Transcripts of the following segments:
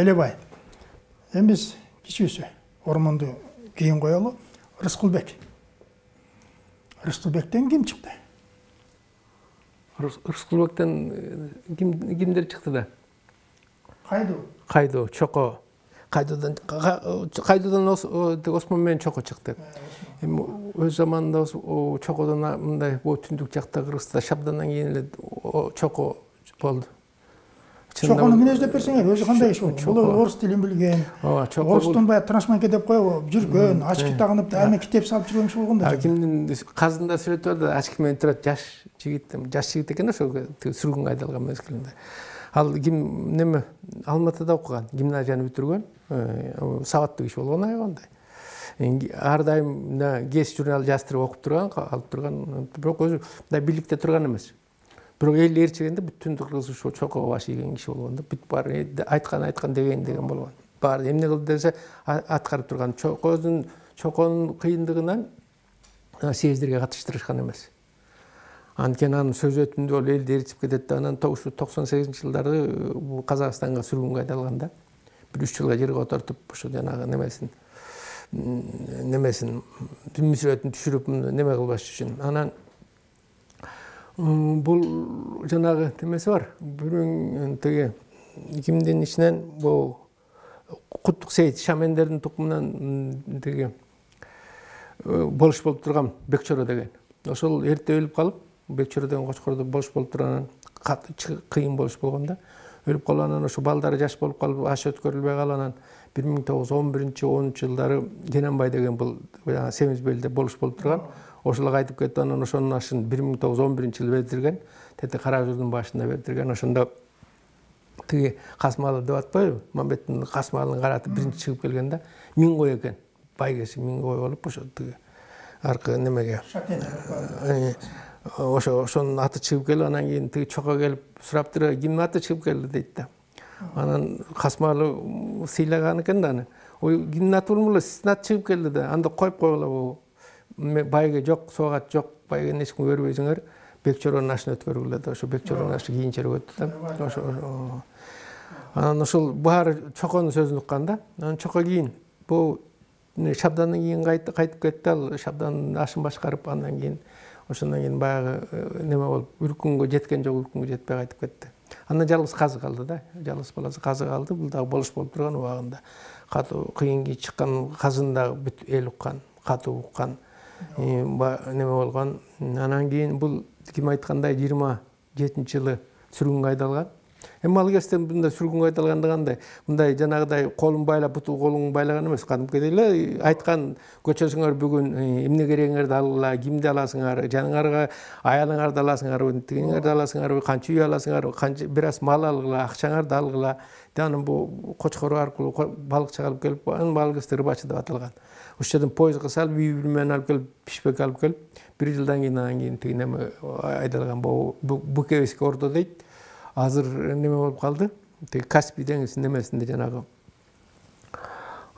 Элебай. Эмиз кичүүсү ормонду кийин коелу. Рыскулбек. Рыскулбектен ким чыкты? Рыскулбектен кимдер чыкты да? Кайду, Чоко. Кайдудан Осмон менен Чоко чыкты. Өз заманында Чокодон мындай түндүк жакта Кыргызстанда Шабдандан кийин эле Чоко болду. Чокону менен деп берсеңер, өзү кандай иш болду? Бул орус тилин билген. Орустун баягы трансманке деп коюп жүргөн, очки тагынып, аны китеп салып жүргөн киши болгон да. Кимдин казында сүрөтү бар да, очки менен турат жаш жигит экен ошо сүргүнгө айдалган мезгилинде. Ал ким неме Алматыда окуган, гимназияны бүтүргөн, сабаттуу киши болгон аябандай. Ар дайым ГЭС журнал жаздырып окуп турган, алып турган, бирок өзү мындай бийликте турган эмес. Бирок эл ээрчигенде бүтүн Кыргыз ушул Чокого баш ийген киши болгон да. Бүт баары айткан деген болгон. Баары эмне кылды десе аткарып турган. Чоконун кыйындыгынан съездерге катыштырышкан эмес. Анткени анын сөз өтүндү ол элди ээрчип кетет да. Анан 98-жылдары Казакстанга сүргүнгө айдалган да. 1-3 жылга жерге отуртуп ошо жанагы немесин мүсүрөтүн түшүрүп неме кылбаш үчүн. Анан бул жанагы немеси бар. Бирөөң теге кимдин ичинен бул Куттук Сейит Шамендердин тукумунан теге болуш болуп турган Бекчоро деген. Ошол эрте өлүп калып, Бекчоро деген кочкордо болуш болуп турганан кыйын болуш болгон да. Өлүп калганан ошо балдары жаш болуп калып, аш өткөрүлбөй калганан 1911-13-жылдары Кененбай деген бул Семизбелде болуш болуп турган. Ошоло кайтып кетти, анан ошонун ашын 1911-жылы бердирген. Тете Каражурдун башында бердирген. Ошондо тиги Касмалы деп атпайбы? Мамбеттин Касмалын каратып биринчи чыгып келген да. Мингой экен. Байгеси Мингой болуп ошо тиги аркы немеге. Ошонун аты чыгып келип, анан кийин тиги Чоко келип сураптыр, кимдин аты чыгып келди дейт да. Анан Касмалы сыйлаган экен да аны. Ой, кимдин аты болмолу, сиздин аты чыгып келди да. Анда коюп койгула. Байга жок, соогат жок, байга эч ким көрбөйсүңөр. Бекчоронун ашын өткөргүлө да, ошо Бекчоронун ашы кийинчерээк өттү да. Ошо анан ошол баары Чоконун сөзүн уккан да. Анан Чоко кийин бул Шабдандан кийин кайтып кетти, ал Шабданын ашын башкарып, андан кийин ошондон кийин баягы неме болуп, Үркүнгө жеткен жок, Үркүнгө жетпей кайтып кетти. Андан жалгыз казы калды да. Жалгыз баласы казы калды. Бул дагы болуш болуп турган убагында. Катуу кыйын чыккан казын дагы бүт эл уккан, катуу уккан. Неме болгон. Анан кийин бул ким айткандай 27-жылы сүргүнгө айдалган. Эми ал кезде мындай сүргүнгө айдалганды кандай? Мындай жанагыдай колун байлап, буту колун байлаган эмес, кадимкидей эле айткан көчөсүңөр бүгүн эмне керегиңерди алгыла, кимди аласыңар, жаныңарга аялыңарды аласыңарбы, тигиңерди аласыңарбы, канча үй аласыңарбы, канча бир аз мал алгыла, акчаңарды алгыла. Анан бул кочкору аркылуу балыкчы алып келип, анын балыгысы рыбачы деп аталган. Ошол жерден поездга салып, үй менен алып келип, пишпек алып келип, 1 жылдан кийин тиги неме айдалган Букевский ордо дейт. Азыр неме болуп калды. Тиги Каспий деңизинин немесинде жанагы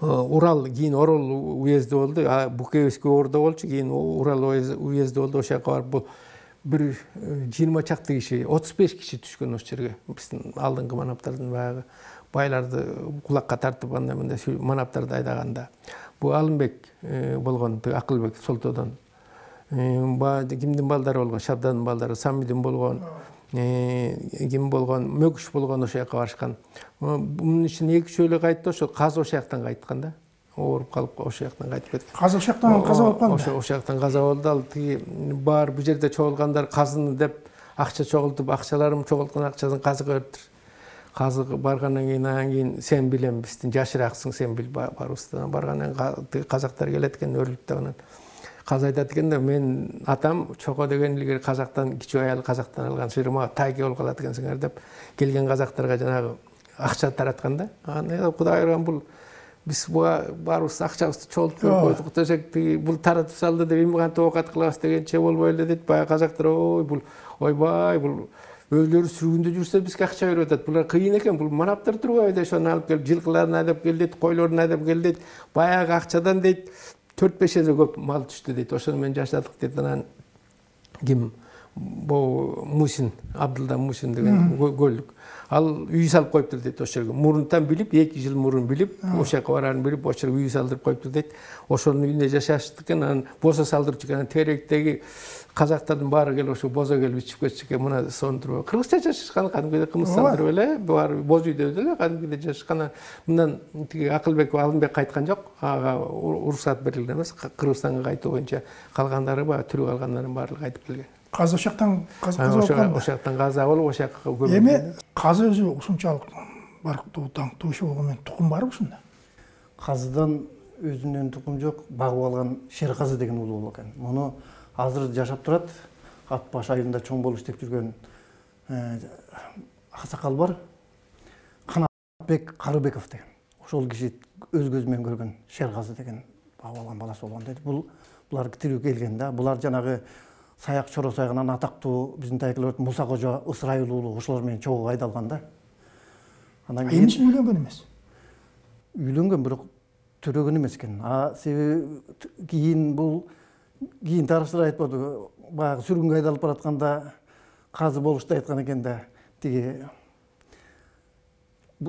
Урал, кийин Орол уезди болду. Букевский ордо болчу, кийин Урал уезди болду. Ошол жака барып бул бир 20 чакты киши, 35 киши түшкөн ошол жерге. Биздин алдыңкы манаптардын баягы байларды кулакка тартып андай мындай манаптарды айдаганда. Бу Алымбек болгон, Акылбек Солтодон. Кимдин балдары болгон, Шабдандын балдары, Самидин болгон, ким болгон, Мөкүш болгон ошол жака барышкан. Мунун ичинен 2 эле кайтты, ошо казы ошол жактан кайткан да. Ооруп калып ошол жактан кайтып кеткен. Казы ошол жактан каза болуп калды. Ошол жактан каза болду. Ал тиги бар бу жерде чогулгандар казыны деп акча чогултуп, акчаларым чогулткан акчасын казыга бериптир. Казы баргандан кийин сен билем, биздин жашырааксың, сен бил барыбыздан баргандан казактар келет экен, өрүлүп да анан казы айтат экен да, мен атам Чоко деген илгери казактан, кичүү аял казактан алган сыйырма тайке болуп калат экенсиңер деп келген казактарга жанагы акча тараткан да. Анан Кудай айырган бул биз барыбыз акчабызды чогултуп койдук десек, бул таратып салды деп эми кантип оокат кылабыз дегенче болбой эле дейт. Баягы казактар ойбай бул өздөрү сүргүндө жүрсө бизге акча берип атат. Булар кыйын экен, бул манаптар турбайбы дейт. Ошону алып келип жылкыларын айдап кел дейт, койлорун айдап кел дейт. Баягы акчадан дейт 4-5 эсе көп мал түштү дейт. Ошону менен жашадык дейт. Анан ким бу Мусин, Абдылда Мусин деген көлдүк. Ал үй салып коюптур дейт ошол жерге. Мурунтан билип, 2 жыл мурун билип, ошол жака барарын билип, ошол жерге үй салдырып коюптур дейт. Ошонун үйүндө жашашты экен, анан босо салдырып чыккан. Теректеги казактардын баары келип ошо бозо келип ичип кетчү экен. Мына сондуруп. Кыргызча жашашкан, кадимгидей кымыз салдырып эле, баары боз үйдө эле кадимгидей жашашкан. Мындан тиги Акылбек Алымбек кайткан жок. Ага уруксат берилген эмес. Кыргызстанга кайтуу боюнча калгандары бар, тирүү калгандардын баары кайтып келген. Казы ошактан каза болуп ошактан каза болуп ошакка көмүлгөн. Эми казы өзү ушунчалык барктуу, таңктуу иши болгон менен тукум барбы ушунда? Казыдан өзүнөн тукум жок, багып алган шер казы деген улуу болот экен. Муну азыр жашап турат. Ат баш айылында чоң болуп иштеп жүргөн аксакал бар. Канатбек Карыбеков деген. Ошол киши өз көзү менен көргөн шер казы деген багып алган баласы болгон дейт. Булар тирүү келген да. Булар жанагы Саяк Чоро Сайгынан атактуу биздин тайкалар Муса Кожо Ысрайыл уулу ошолор менен чогуу айдалган да. Анан кийин үйлөнгөн эмес. Үйлөнгөн, бирок төрөгөн эмес экен. Себеби кийин тарыхчылар айтпады, баягы сүргүнгө айдалып баратканда казы болушту айткан экен да. Тиги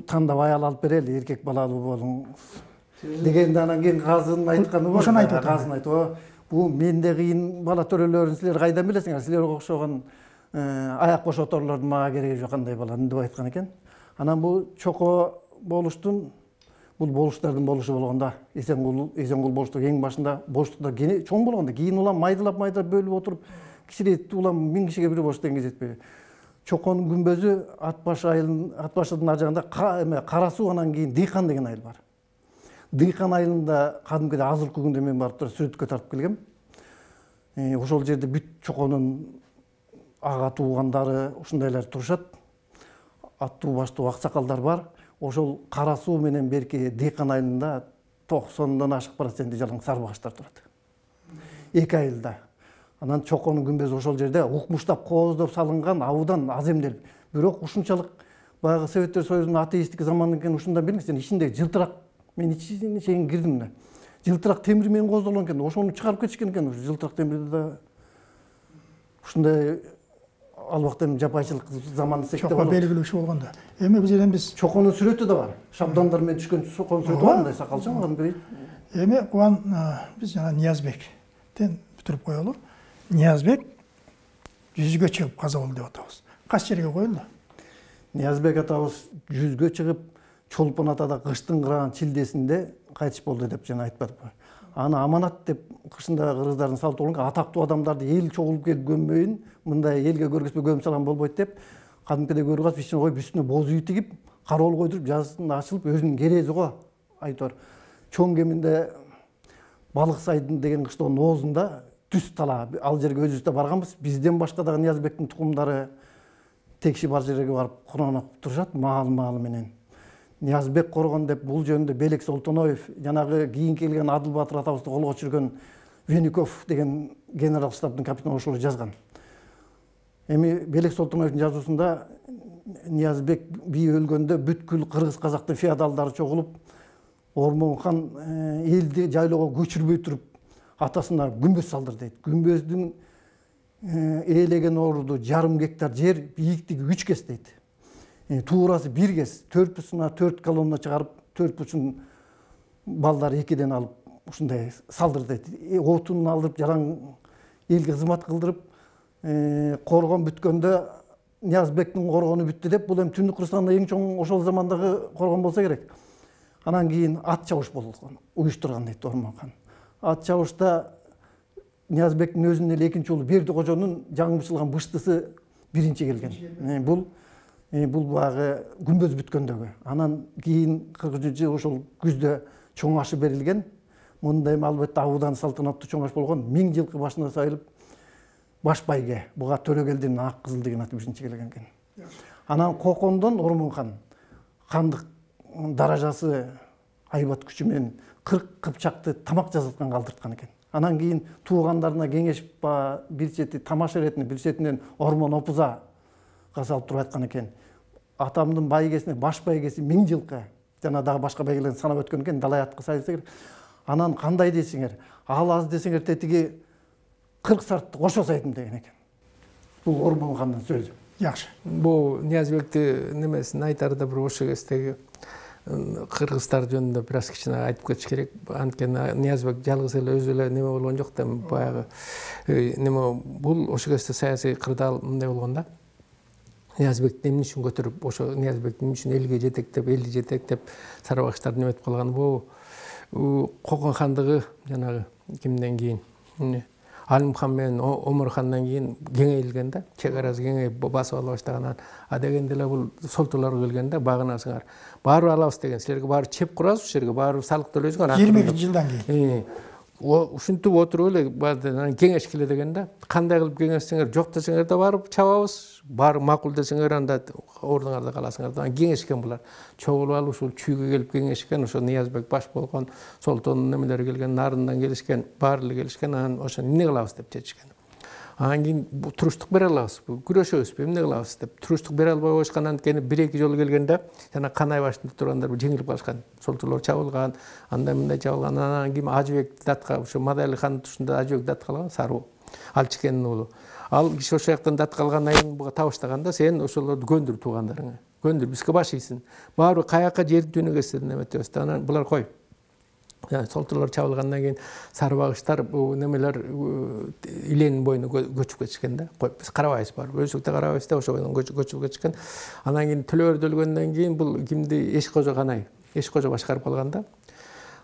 тандап аял алып берели, эркек балалуу болуң дегенде анан кийин казынын айтканы бар. Ошону айтып казын айтып, бу менде кийин бала төрөлөрүн силер кайдан билесиңер? Силерге окшогон аяк бошоторлордун мага кереги жок кандай баланы деп айткан экен. Анан бул чоко болуштун, бул болуштардын болушу болгондо, Эсенгул болуштук эң башында болуштуктар чоң болгондо, кийин улам майдалап бөлүп отуруп, кичирейт улам 1000 кишиге бир болушту эңге жетпей. Чоконун күмбөзү Атбашыдын ар жагында Кара Суу, анан кийин Дыйкан деген айыл бар. Дыйкан айылында кадимкидей азыркы күндө мен барып туруп сүрөткө тартып келгем. Ошол жерде бүт чоконун ага туугандары ушундайлар турушат. Аттуу баштуу аксакалдар бар. Ошол Кара Суу менен берки Дыйкан айылында 90-дан ашык проценти жалаң сарбагаштар турат. 2 айылда. Анан чоконун күмбөзү ошол жерде укмуштап кооздоп салынган, абудан аз эмделип. Бирок ушунчалык баягы Советтер Союзунун атеисттик заманынан кийин ушундан билиңиз, ичинде жылтырак, мен ичине чейин кирдим да. Жылтырак темир менен кооздолгон экен. Ошону чыгарып кетишкен экен. Жылтырак темирди да ушундай албакта жапайчылык заман десек да болот. Чокко белгилүү иши болгондо. Эми биз чоконун сүрөтү да бар. Шабдандар менен түшкөн чоконун сүрөтү бар, мындай сакалчан кадимгидей. Эми куан биз жана Ниязбектен бүтүрүп коелу. Ниязбек жүзгө чыгып каза болду деп атабыз. Кайсы жерге коюлду? Ниязбек атабыз жүзгө чыгып Чолпон атада кыштын кыраган чилдесинде кайтыш болду деп жана айтпадыппы. Аны аманат деп кышында кыргыздардын салты болгон, атактуу адамдарды эл чогулуп келип көмбөйүн, мындай элге көргөзбө көмүп салган болбойт деп, кадимкидей көргөз ичине коюп, үстүнө боз үй тигип, кароол койдуруп, жазсын ачылып, өзүнүн керези го айтор. Чоң кеминде Балык Сайдын деген кыштоонун оозунда түз тала, ал жерге өзүбүз да барганбыз. Бизден башка дагы Ниязбектин тукумдары текши бар жерге барып курманып турушат, маалы менен. Ниязбек коргон деп бул жөнүндө Белек Солтоноев, жанагы кийин келген Адыл Батыр атабызды колго түшүргөн Веников деген генерал штабдын капитаны ошол жазган. Эми Белек Солтоноевдун жазуусунда Ниязбек би өлгөндө бүткүл кыргыз казактын феодалдары чогулуп, Ормон хан элди жайлоого көчүрбөй туруп атасына күмбөз салдыр дейт. Күмбөздүн ээлеген орду 1,5 гектар жер, бийиктиги 3 кес дейт. Туурасы 1 кес, 4,4 колонна чыгарып, 4,5 балдар 2ден алып, ушундай салдыр дейт. Отун алып, жалаң элге кызмат кылдырып, коргон бүткөндө Ниязбектин коргону бүттү деп, бул эми Түндүк Кыргызстанда эң чоң ошол замандагы коргон болсо керек. Анан кийин ат чабыш болгон, уюштурган дейт Ормон хан. Ат чабышта Ниязбектин өзүнүн эле экинчи уулу Берди кожонун жаңбырчылган быштысы биринчи келген. Бул баягы күмбөз бүткөндөгү. Анан кийин 40-жы ошол күздө чоң ашы берилген. Мындай албетте абудан салтанаттуу чоң аш болгон, 1000 жылкы башына сайылып баш байге, буга Төрөгелдин Ак Кызыл деген аты биринчи келген экен. Анан Кокондон Ормон хан хандык даражасы айбат күчү менен 40 кыпчакты тамак жасаткан калтырткан экен. Анан кийин туугандарына кеңешип бир чети тамаш эретин, бир четинен Ормон Опузага салып туруп айткан экен. Атамдын байгесине баш байгеси 1000 жылкы, жана дагы башка байгелерди санап өткөн экен, далаятка сайылса керек. Анан кандай десеңер, ал аз десеңер тетиги 40 сартты кошо сайдым деген экен. Бул Ормон хандын сөзү. Жакшы. Бу Ниязбекти немесин айтарда бир ошо кездеги кыргыздар жөнүндө бир аз кичине айтып кетиш керек. Анткени Ниязбек жалгыз эле өзү эле неме болгон жок да, баягы неме бул ошо кезде саясий кырдаал мындай болгон да. Ниязбекти эмне үчүн көтөрүп, ошо Ниязбекти эмне үчүн элге жетектеп, элди жетектеп сарбагычтарды неметип калган. Бул Кокон хандыгы жанагы кимден кийин Алимхан менен Омар хандан кийин кеңейлген да, чек арасы кеңейип басып ала баштаган. А дегенде эле бул солтурлар келген да, багынасыңар. Баары алабыз деген, силерге баары чеп курабыз, ушерге баары салык төлөйсүңөр. 22 жылдан кийин. Ушинтип отуруп эле кеңешкиле деген да. Кандай кылып кеңешсеңер, жок десеңер да барып чабабыз, баары макул десеңер анда ордуңарда каласыңар. Кеңешкен булар. Чогулуп алып ушул чүйгө келип кеңешкен, ошо Ниязбек баш болгон, солтоонун немелери келген, нарындан келишкен, баары эле келишкен, анан ошо эмне кылабыз деп чечишкен. Анан кийин туруштук бере алабызбы, күрөшөбүзбү, эмне кылабыз деп туруштук бере албай коюшкан. Анткени 1-2 жолу келгенде жана Канай башында тургандар жеңилип калышкан. Солтурлар чабылган, андай мындай чабылган. Анан кийин Ажыбек датка, ошо Мадайли хандын тушунда Ажыбек дат калган, Саруу, Алчыкенин уулу. Ал киши ошол жактан дат калгандан кийин буга табыштаганда, сен ошолорду көндүр туугандарыңа. Көндүр, бизге баш ийсин. Баары каяка жерди түнөгөсүн неметебиз да. Анан булар кой. Солтурлар чабылгандан кийин сарбагычтар бу немелер Иленин боюна көчүп кетишкен да. Кой, биз карабайбыз бар. Өзүктө карабайбыз да, ошо боюна көчүп кетишкен. Анан кийин Төлөөрдө өлгөндөн кийин бул кимди Эшкожо Канай, Эшкожо башкарып калган да.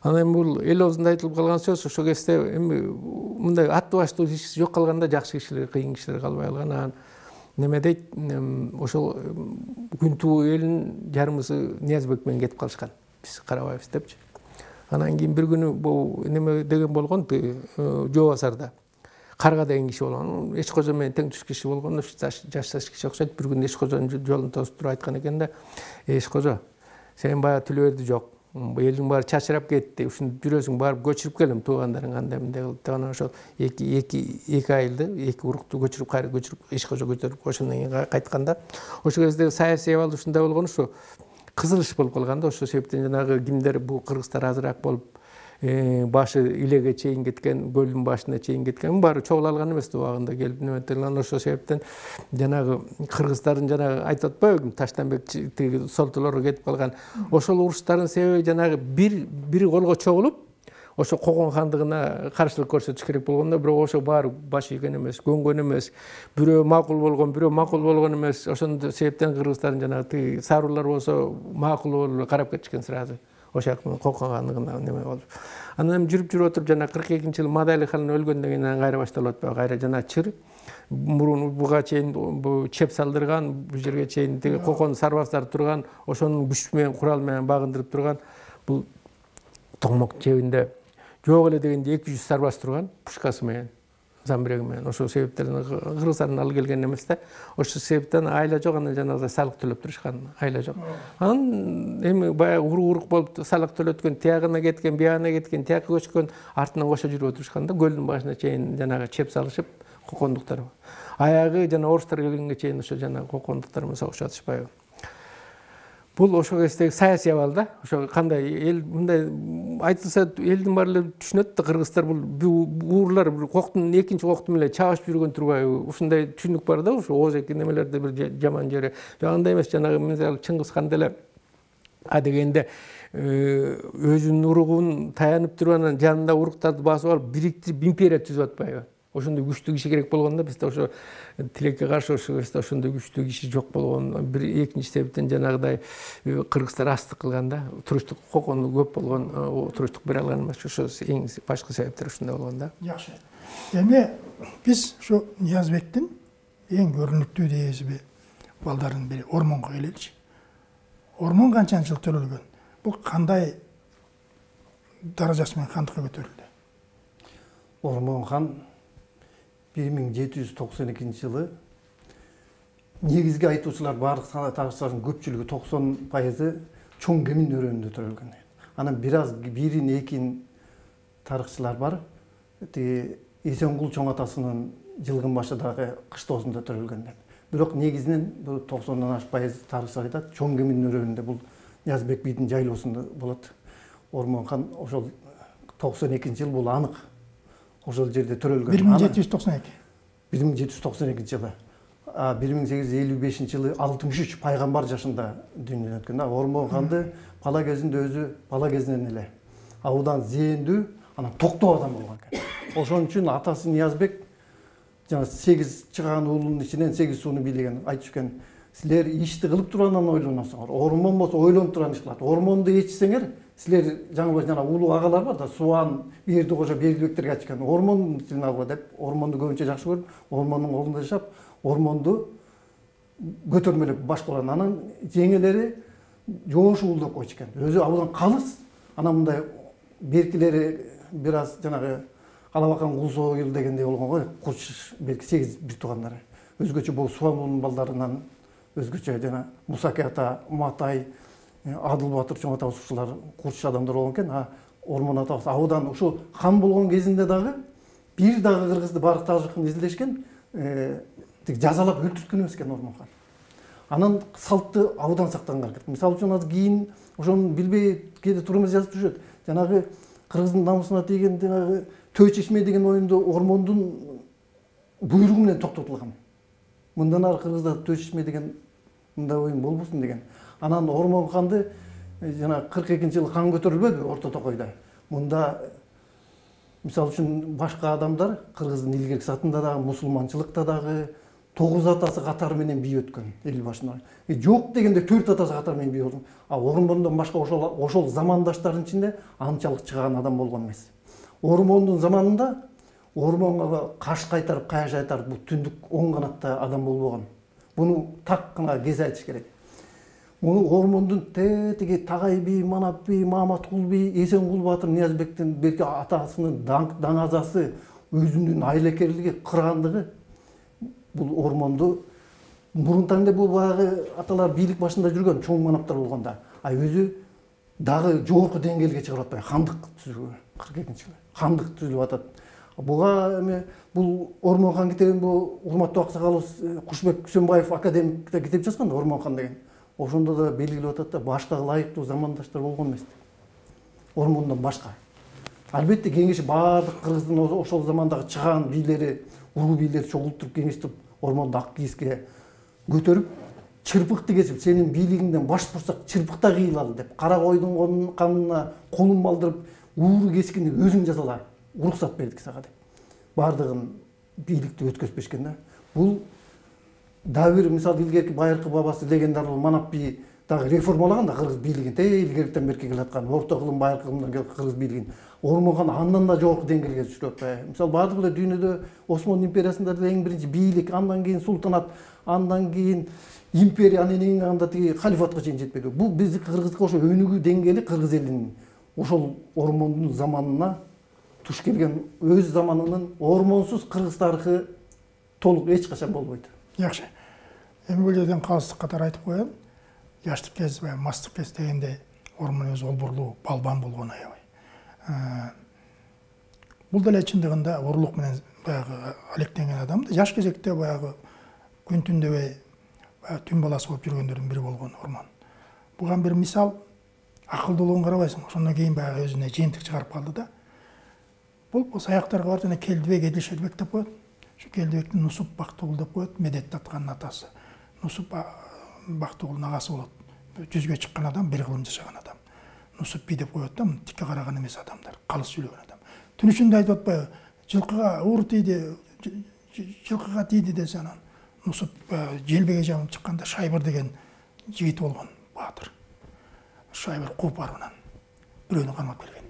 Анан бул эл оозунда айтылып калган сөз, ошо кезде эми мындай аттуу баштуу киши жок калганда жакшы кишилер, кыйын кишилер калбай калган. Анан неме дейт, ошол Күнтүү элинин жарымысы Ниязбек менен кетип калышкан. Биз карабайбыз депчи. Анан кийин бир күнү бул неме деген болгон, Жоо Басарда. Карга деген киши болгон. Эшкожо менен тең түш киши болгон, жашташ киши окшойт. Бир күнү Эшкожонун жолун тосуп туруп айткан экен да. Эшкожо, сен баягы Төлөөрдү жок. Элдин баары чачырап кетти. Ушун жүрөсүң барып көчүрүп келем туугандарың андай мындай кылып. Анан ошол 2 айылды, 2 урукту көчүрүп кайра көчүрүп Эшкожо көтөрүп ошондон кийин кайтканда, ошол кезде саясий абал ушундай болгон, ошо кызылыш болуп калганда, ошол себептен жанагы кимдер бул кыргыздар азыраак болуп, башы Илеге чейин кеткен, көлдүн башына чейин кеткен, баары чогула алган эмес убагында келип неметилген. Ошол себептен жанагы кыргыздардын жанагы айтып атпайбы, Таштанбек тиги солтурлорго кетип калган. Ошол уруштардын себеби жанагы бир колго чогулуп, ошо Кокон хандыгына каршылык көрсөтүш керек болгондо, бирок ошо баары баш ийген эмес, көнгөн эмес. Бирөө макул болгон, бирөө макул болгон эмес. Ошондой себептен кыргыздардын жанагы тиги сарулар болсо макул болуп карап кетишкен сразу. Ошо Кокон хандыгына неме болуп. Анан жүрүп отуруп жана 42-жылы Мадайли хан өлгөндөн кийин кайра башталып атпайбы, кайра жана чыр мурун буга чейин бу чеп салдырган, бу жерге чейин тиги Кокон сарбаздар турган, ошонун күч менен курал менен багындырып турган бул Томок чебинде жок эле дегенде 200 сарбаз турган, пушкасы менен, замбреги менен. Ошол себептерден кыргыздардын алып келген эмес да. Ошол себептен айла жок, анан жанагы салык төлөп турушкан, айла жок. Анан эми баягы урук болуп салык төлөткөн, тиягына кеткен, биягына кеткен, тияка көчкөн, артынан кошо жүрүп отурушкан да, көлдүн башына чейин жанагы чеп салышып, кокондуктар. Аягы жана орустар келгенге чейин ошо жанагы кокондуктар менен согуш атышпайбы. Бул ошол кездеги саясий абал да. Ошо кандай эл мындай айтылса элдин баары эле түшүнөт да, кыргыздар бул уурлар бир коктун экинчи кокту менен чабышып жүргөн турбайбы? Ушундай түшүнүк бар да, ошо Оозеки немелерде бир жаман жери. Андай эмес, жанагы мисалы Чыңгыз хан деле дегенде өзүнүн уругун таянып туруп, анан жанында уруктарды басып алып бириктирип империя түзүп атпайбы? Ошондой күчтүү киши керек болгондо, бизде ошо тилекке каршы ошол кезде ошондой күчтүү киши жок болгон. Бир экинчи себептен жанагыдай кыргыздар астык кылган да, туруштук Кокону көп болгон, туруштук бере алган эмес. Ошо эң башкы себептер ушундай болгон да. Жакшы. Эми биз ошо Ниязбектин эң көрүнүктүү дээсиби балдардын бири Ормонго келеличи. Ормон канча жыл төлөлгөн? Бул кандай даражасы менен хандыкка көтөрүлдү? Ормон хан 1792 жылы негизги айтуучулар баардык тарыхчылардын көпчүлүгү 90% чоң кемин өрөөнүндө төрөлгөн. Анан бир аз бирин экин тарыхчылар бар. Эсенгул чоң атасынын жылгын башындагы кыштоосунда төрөлгөн. Бирок негизинен бул 90-дан ашпайыз тарыхчылар айтат, чоң кемин өрөөнүндө бул Ниязбек бийдин жайлоосунда болот. Ормон хан ошол 92-жыл бул анык. Ошол жерде төрөлгөн. 1792. 1792 жылы. 1855 жылы 63 пайгамбар жашында дүйнөдөн өткөн да. Ормонханды бала кезинде өзү бала кезинен эле абдан зээндүү, анан токтоо адам болгон экен. Ошон үчүн атасы Ниязбек жана 8 чыган уулунун ичинен 8 сууну бийлеген, айтып экен, силер ишти кылып туруп ойлоносуңар. Ормон болсо ойлонуп турган иш кылат. Ормонду ичсеңер, силер жана улуу агалар бар да, Суан, Берди кожо, Бердибектерге айтып экен, ормондун тилин алгыла деп, ормонду көбүнчө жакшы көрүп, ормондун колунда жашап, ормонду көтөрмөлөп башкарган. Анан жеңелери жоош уулдап койчу экен. Өзү абдан калыс. Анан мындай беркилери бир аз жанагы Калабакан Кулсойыл дегендей болгон го, куч белки 8 бир туугандары. Өзгөчө бул Суан балдарынан өзгөчө жана Мусаке ата, Матай, Адыл Батыр, Чоң ата ушулар куч адамдар болгон экен. Ормон атабыз абдан ушу хан болгон кезинде дагы бир дагы кыргызды барык тажыкын изилдешкен, жазалап өлтүрткөн эмес экен Ормон хан. Анан салтты абдан сактанган экен. Мисалы үчүн азыр кийин ошону билбей кээде турмуз жазып жүрөт. Жанагы кыргыздын намусуна тийген жанагы Төө чечме деген оюнду Ормондун буйругу менен токтотулган. Мындан ары кыргызда Төө чечме деген мындай оюн болбосун деген. Анан Ормон ханды жана 42-жылы хан көтөрүлбөдү Орто Токойдо. Мында мисалы үчүн башка адамдар кыргыздын илгерки сатында дагы, мусулманчылыкта дагы 9 атасы катары менен бий өткөн эл башына. Жок дегенде 4 атасы катары менен бий болгон. Ормондон башка ошол замандаштардын ичинде анчалык чыган адам болгон эмес. Ормондун заманында Ормонго каш кайтарып, каяш айтарып, бул түндүк оң канатта адам болбогон. Буну так гана кез айтыш керек. Муну Ормондун тетиги Тагай би, Манап би, Мааматкул би, Эсенгул Батыр, Ниязбектин берки атасынын даңазасы, өзүнүн айлекерлиги, кыргандыгы бул Ормонду мурунтаңда бул баягы аталар бийлик башында жүргөн чоң манаптар болгонда, өзү дагы жогорку деңгээлге чыгарып атпай, хандык түзүлгөн 42-жылы. Хандык түзүлүп атат. Буга эми бул Ормон хан китебин бул урматтуу аксакалыбыз Кушбек Күсөнбаев академикте китеп жазган Ормон хан деген. Ошондо да белгилеп атат да, башкага ылайыктуу замандаштар болгон эмес. Ормондон башка. Албетте кеңеши баардык кыргыздын ошол замандагы чыган бийлери, уруу бийлери чогултуруп кеңештип Ормонду ак кийизге көтөрүп, чырпыкты кесип, сенин бийлигиңден баш бурсак чырпыкта кыйылалы деп, кара койдун канына колун балдырып, ууру кескинди өзүң жасала, уруксат бердик сага деп. Бардыгын бийликти өткөзбөшкөн да. Бул дагы бир мисал илгерки байыркы бабасы легендарлуу Манап би дагы реформалаган да кыргыз бийлигин, илгерктен берки келаткан орто кылым, байыркы кылымдан келген кыргыз бийлигин. Ормон хан андан да жогорку деңгээлге түшүрүп атпайбы. Мисал бардык эле дүйнөдө Осман империясында эң биринчи бийлик, андан кийин султанат, андан кийин империя, анан эң анда тиги халифатка чейин жетпеди. Бул биздики кыргыздыкка ошо өнүгүү деңгээли кыргыз элинин ошол Ормондун заманына туш келген, өз заманынын ормонсуз кыргыз тарыхы толук эч качан болбойт. Жакшы. Эми бул жерден калыстык катары айтып коеюн. Жаштык кез, мастык кез дегенде Ормон өзү олбурлуу, балбан болгон аябай. Бул деле чындыгында урлук менен баягы алектенген адам да, жаш кезекте баягы күн түндөбөй түн баласы болуп жүргөндөрдүн бири болгон Ормон. Буга бир мисал, акылдуулугун карабайсың, ошондон кийин баягы өзүнө жыйынтык чыгарып калды да. Бул саяктарга барып жана Келдибек, Эдилшербек деп коет. Şu Келдибекти Нусуп Бактыгул деп коет, Медет атканын атасы. Нусуп Бактыгулдун агасы болот. Жүзгө чыккан адам, бир кылым жашаган адам. Нусуп би деп коет да, тикке караган эмес адамдар, калыс сүйлөгөн адам. Түн ичинде айтып атпайбы, жылкыга уур тийди, жылкыга тийди десе анан Нусуп желбеге жабылып чыкканда Шайбыр деген жигит болгон, баатыр. Шайбыр кууп барып анан бирөөнү кармап келген.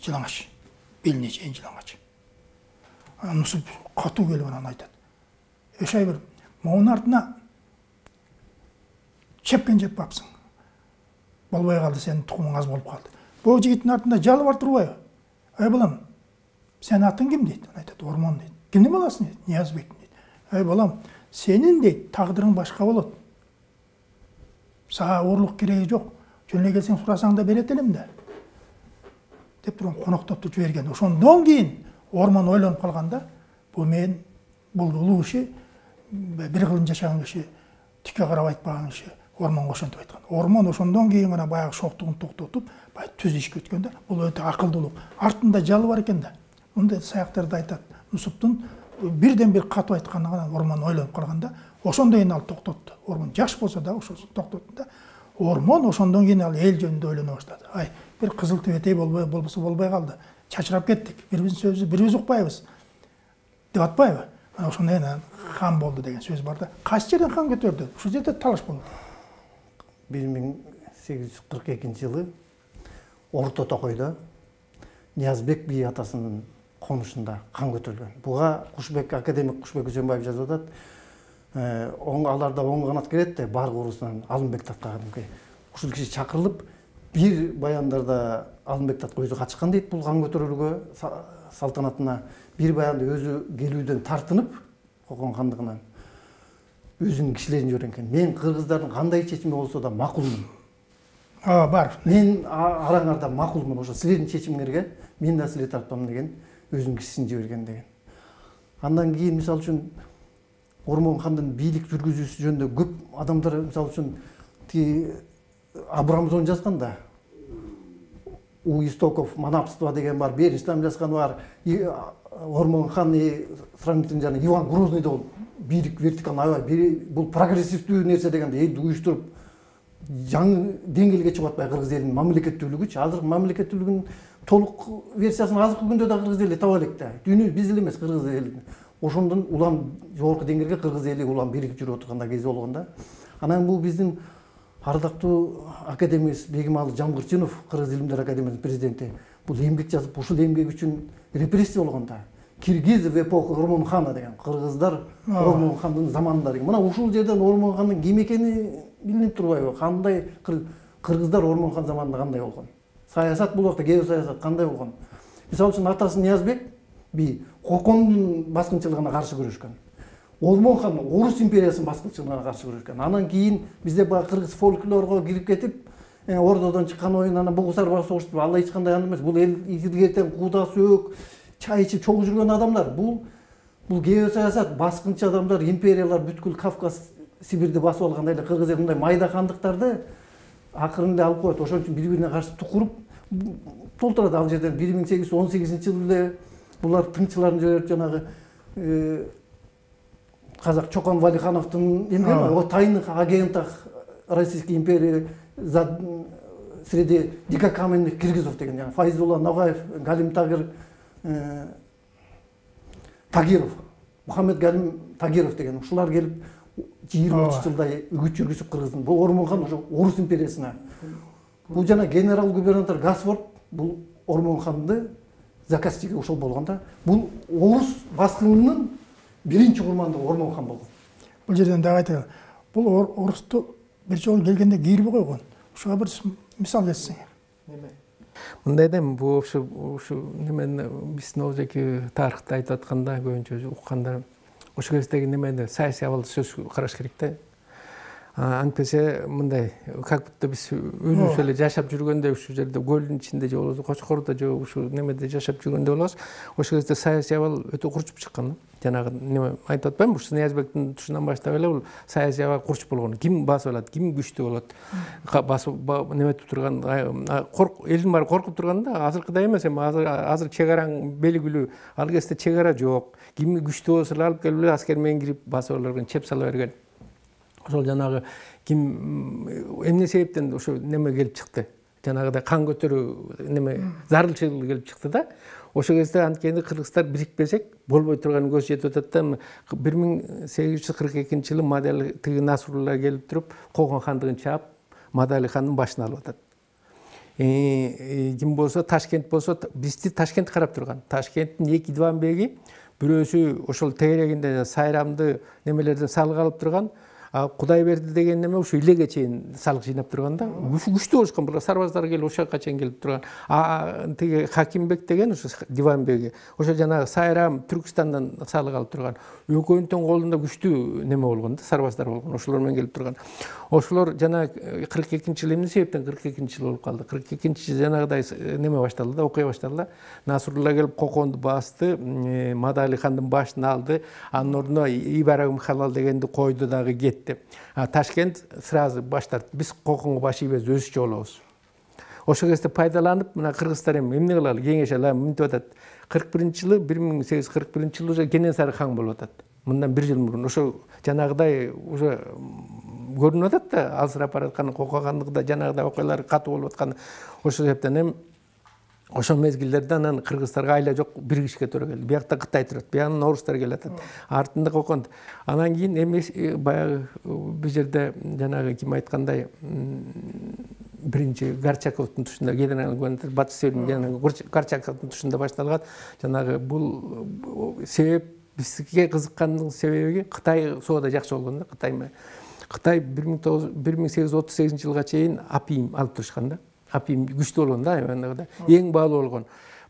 Жылаңач, белине чейин жылаңач. Нусуп катуу келип анан айтат. Шайбыр, моунун артына чепкен жеп капсың. Болбой калды, сенин тукумуң аз болуп калды. Бул жигиттин артында жалы бар турбайбы? Балам, сенин атың ким дейт? Айтат, Ормон дейт. Кимдин баласың дейт? Ниязбек дейт. Балам, сенин дейт, тагдырың башка болот. Сага оорлук кереги жок. Жөн эле келсең сурасаң да берет элем да. Деп туруп коноктопту жиберген. Ошондон кийин Ормон ойлонуп калганда, бул мен, бул улуу киши, бир кылым жашаган киши, тикке карап айтпаган киши Ормонго ошентип айткан. Ормон ошондон кийин гана баягы шоктугун токтотуп, баягы түз ишке өткөн да. Бул өтө акылдуулук. Артында жалы бар экен да. Мындай саяктарда айтат, Нусуптун бирден бир катуу айтканда гана Ормон ойлонуп калганда ошондон кийин ал токтотту. Ормон жаш болсо да ошо токтотту да. Ормон ошондон кийин ал эл жөнүндө ойлоно баштады. Ай, бир кызыл түбөтөй болбосо болбой калды. Чачырап кеттик. Бирибиздин сөзүбүздү бирибиз укпайбыз. Деп атпайбы? Ana ошондон кийин хан болду деген сөз бар да. Кайсы жерден хан көтөрдү? Ушул жерде талаш болду. 1842 Орто Токойдо Ниязбек би атасынын конушунда хан көтөрүлгөн. Буга Кушбек, академик Кушбек Үсөнбаев жазып атат. Аларда оң канат келет де Барк урусунан Алымбек татка кадимки. Ушул киши чакырылып, бир баяндарда Алымбек татка өзү качкан дейт бул хан көтөрүлүүгө салтанатына. Bir bayanda özü gelүүдөн тартынып, Кокон хандыгынан өзүнүн кишилерин жиберген. Мен кыргыздардын кандай чечими болсо да макулмун. Бар. Мен араңарда макулмун, ошо силердин чечимиңерге мен да силерди тартпам деген өзүнүн кишисин жиберген деген. Андан кийин мисалы үчүн Ормон хандын бийлик жүргүзүүсү жөнүндө көп адамдар мисалы үчүн Абрамзон жазган да. У истоков монархства деген бар, Беренштейн жазган бар. Ормон хан сравнительно жана Иван Грозный да бийлик вертикалный аябай бул прогрессивдүү нерсе дегенде элди уюштуруп жаңы деңгээлге чыгып атпай кыргыз элинин мамлекеттүүлүгүчү. Азыр мамлекеттүүлүгүнүн толук версиясын азыркы күндө да кыргыз эли таба элек да. Дүйнө биз эле эмес кыргыз эли. Ошондон улам жогорку деңгээлге кыргыз эли улам биригип жүрүп отурганда кези болгон да. Анан бул биздин ардактуу академиябыз Бегималы Жамгырчынов, Кыргыз илимдер академиясынын президенти, бул эмгек жазып, ушул эмгек үчүн репрессия болгон да. Киргиз в эпоху Ормон хана деген, кыргыздар Ормон хандын заманында деген. Мына ушул жерден Ормон хандын ким экени билинип турбайбы? Кандай кыргыздар Ормон хан заманында кандай болгон? Саясат бул убакта геосаясат кандай болгон? Мисалы үчүн атасы Ниязбек би Кокондун баскынчылыгына каршы күрөшкөн. Ормон хан Орус империясынын баскынчылыгына каршы күрөшкөн. Анан кийин бизде баа кыргыз фольклорго кирип кетип, Ордодон чыккан оюн анан бугусар бар согуштуп, ал эч кандай аны эмес. Бул эл изилгертен куда сөөк, чай ичип чогуу жүргөн адамдар. Бул геосаясат, баскынчы адамдар, империялар бүткүл Кавказ, Сибирди басып алгандай эле кыргыз эл мындай майда хандыктарды акырын эле алып коет. Ошон үчүн бири-бирине каршы тукуруп толтурат. Ал жерден 1818-жылы эле булар тыңчыларын жиберип жанагы Казак Чокон Валихановдун эмне тайных агентах Российской империи среди дикокаменных киргизов деген Файзулла Ногаев, Галим Тагиров, Мухаммед Галим Тагиров деген ушулар келип 20 жылдай үгүт жүргүзүп кыргыздын. Бул Ормон хан ошо Орус империясына. Бул жана генерал-губернатор Гасфорд бул Ормон ханды заказчиги ошол болгондо. Бул Орус баскынынын биринчи курмандыгы Ормон хан болгон. Бул жерден дагы айтайлы. Бул Орусту бир жолу келгенде кийирип койгон. Ушуга бир мисал кетсең. Мындай да бул ушу немени биздин ожеки тарыхта айтып атканда көбүнчө уккандар ошол кездеги немени саясий абалды сөз караш керек да. Антпесе мындай как будто биз өзүбүз эле жашап жүргөндө ушул жерде көлдүн ичинде же болбосо Кочкордо же ушул немеде жашап жүргөндө болобуз. Ошол кезде саясий абал өтө курчуп чыккан. Жанагы неме айтып атпаймынбы? Ушул Ниязбектин тушунан баштап эле бул саясий абал курчуп болгон. Ким басып алат, ким күчтүү болот? Басып неметип турган, элдин баары коркуп турган да. Азыркыдай эмес эми азыр чек араң белгилүү. Ал кезде чек ара жок. Ким күчтүү болсо алып келип эле аскер менен кирип басып алган, чеп сала берген. Ошол жанагы ким эмне себептен ошо неме келип чыкты? Жанагыдай кан көтөрүү неме зарылчылык келип чыкты да. Ошол кезде анткени кыргыздар бирикпесек болбой турган көз жетип атат да. 1842-жылы Мадали тиги Насрулла келип туруп Кокон хандыгын чаап Мадали хандын башын алып атат. Ким болсо Ташкент болсо бизди Ташкент карап турган. Ташкенттин эки диванбеги бирөөсү ошол тегерегинде сайрамды немелерден салык алып турган. Кудайберди деген неме ушу илеге чейин салык жыйнап турган да. Күчтүү болушкан, бул сарбаздар келип ошол жака чейин келип турган. Тиги Хакимбек деген ушу диванбеги. Ошо жана Сайрам Түркстандан салык алып турган. Экөөнүн тең колунда күчтүү неме болгон да, сарбаздар болгон. Ошолор менен келип турган. Ошолор жана 42-жылы эмне себептен 42-жылы болуп калды? 42-жылы жанагыдай неме башталды да, окуя башталды да. Насрулла келип Коконду басты, Мадали хандын башын алды. Анын ордуна Ибарагым халал дегенди койду дагы кетти. Ташкент сразу баш тартты. Биз Коконго баш ийбез, өзүчө болобуз. Ошо кезде пайдаланып, мына кыргыздар эми эмне кылалы, кеңеш алалы, мынтип атат. 41-жылы 1841-жылы уже Кенесары хан болуп атат. Мындан 1 жыл мурун ошо жанагыдай уже көрүнүп атат да, алсырап бараткан кокогандыгы жанагыдай окуялар катуу болуп аткан. Ошол себептен эми ошол мезгилдерде анан кыргыздарга айла жок биригишке туура келди. Биякта Кытай турат, биягынан орустар келатат. Артында кокон. Анан кийин эми баягы бул жерде жанагы ким айткандай биринчи Горчаковдун тушунда генерал-губернатор Батыш Северин Горчаковдун тушунда башталган жанагы бул себеп бизге кызыккандын себеби Кытай соода жакшы болгон да. Кытай 1838-жылга чейин апиим алып турушкан да. Апиим күчтүү болгон да, эң баалуу болгон.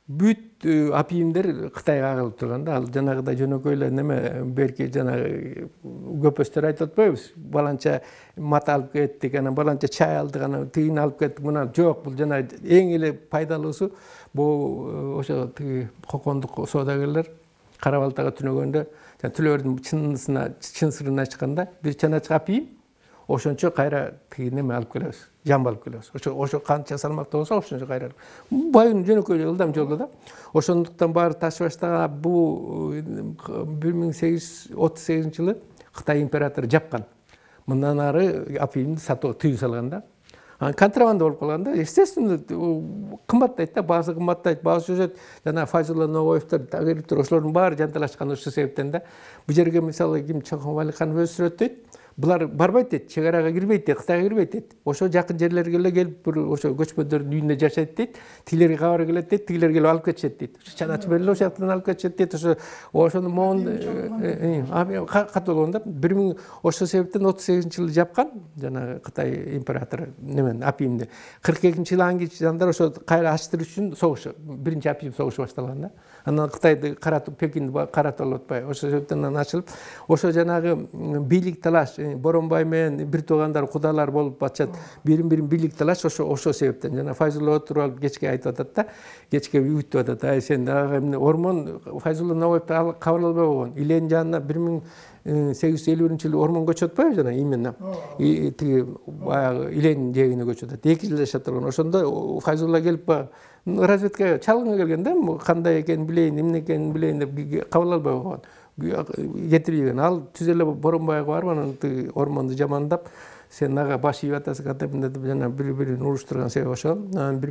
Бүт апиимдер Кытайга агылып турган да. Ал жанагыдай жөнөкөй эле неме берки жанагы көпөстөр айтып атпайбыз. Баланча мат алып кеттик, анан баланча чай алдык, анан тигин алып кеттик. Мына жок, бул жана эң эле пайдалуусу бул ошо тиги кокондук соодагерлер Кара-Балтага түнөгөндө, түлөрдүн чын сырын ачканда бир чаначак апиим ошончо кайра тиги неме алып келебиз, жамбы алып келебиз. Ошо канча салмакта болсо ошончо кайра. Байын жөнөкөй ылдам жолдо да. Ошондуктан баары ташып баштаган бул 1838-жылы Кытай императору жапкан. Мындан ары апиимди сатууга тыюу салган да. Контрабанда болуп калган да. Естественно, кымбаттайт да, баасы кымбаттайт, баасы өсөт. Жана Файзулла Ноғоевдер, Тагировдер, ошолордун баары жанталашкан ошол себептен да. Бул жерге мисалы ким Чоңхон Валиханов өзү сүрөттөйт. Булар барбайт дейт, чек арага кирбейт дейт, Кытайга кирбейт дейт. Ошо жакын жерлерге эле келип, бир ошо көчмөндөрдүн үйүндө жашайт дейт. Тилерге кабар келет дейт, тигилер келип алып кетишет дейт. Ошо чаначы беле ошол жактан алып кетишет дейт. Ошону моон катуу болгон да. Ошол себептен 38-жылы жапкан жана Кытай императору немен апиимди. 42-жылы анги жандар ошо кайра ачтырыш үчүн согуш, биринчи апиим согушу башталган да. Анан Кытайды каратып, Пекинди каратып алып атпай. Ошол себептен анан ачылып, ошо жанагы бийлик талаш, Боронбай менен бир туугандар кудалар болуп атышат. Бирин бийлик талаш ошо себептен. Жана Файзулла отуруп алып кечке айтып атат да. Кечке үгүттүп атат. Ай сен эмне ормон Файзулла Ноғоевди кабыл албай болгон. Илен жанына 1851-жылы ормон көчүп атпайбы жана именно. Тиги баягы Илен жегине көчүп атат. 2 жыл жашап турган. Ошондо Файзулла келип разведка чалгынга келген да, кандай экенин билейин, эмне экенин билейин деп кабыл албай койгон. Кетирген. Ал түз эле Боронбайга барып, анан ормонду жамандап, сен ага баш ийип атасың деп жана бири-бирин уруштурган себеби ошол. Анан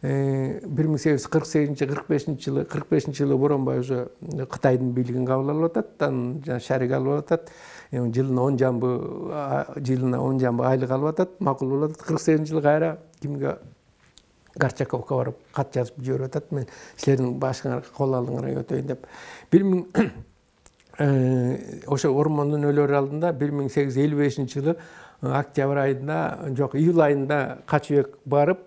1848-45-жылы Боронбай уже Кытайдын бийлигин кабыл алып атат, анан шарик алып атат. Жылына 10 жамбы айлык алып атат, макул болуп атат. 48-жылы кайра кимге Горчаковго барып кат жазып жиберип атат. Мен силердин башыңарга кол алыңар өтөйүн деп. Ошо ормондун өлөр алдында 1855-жылы октябрь айында, жок, июль айында Качыбек барып,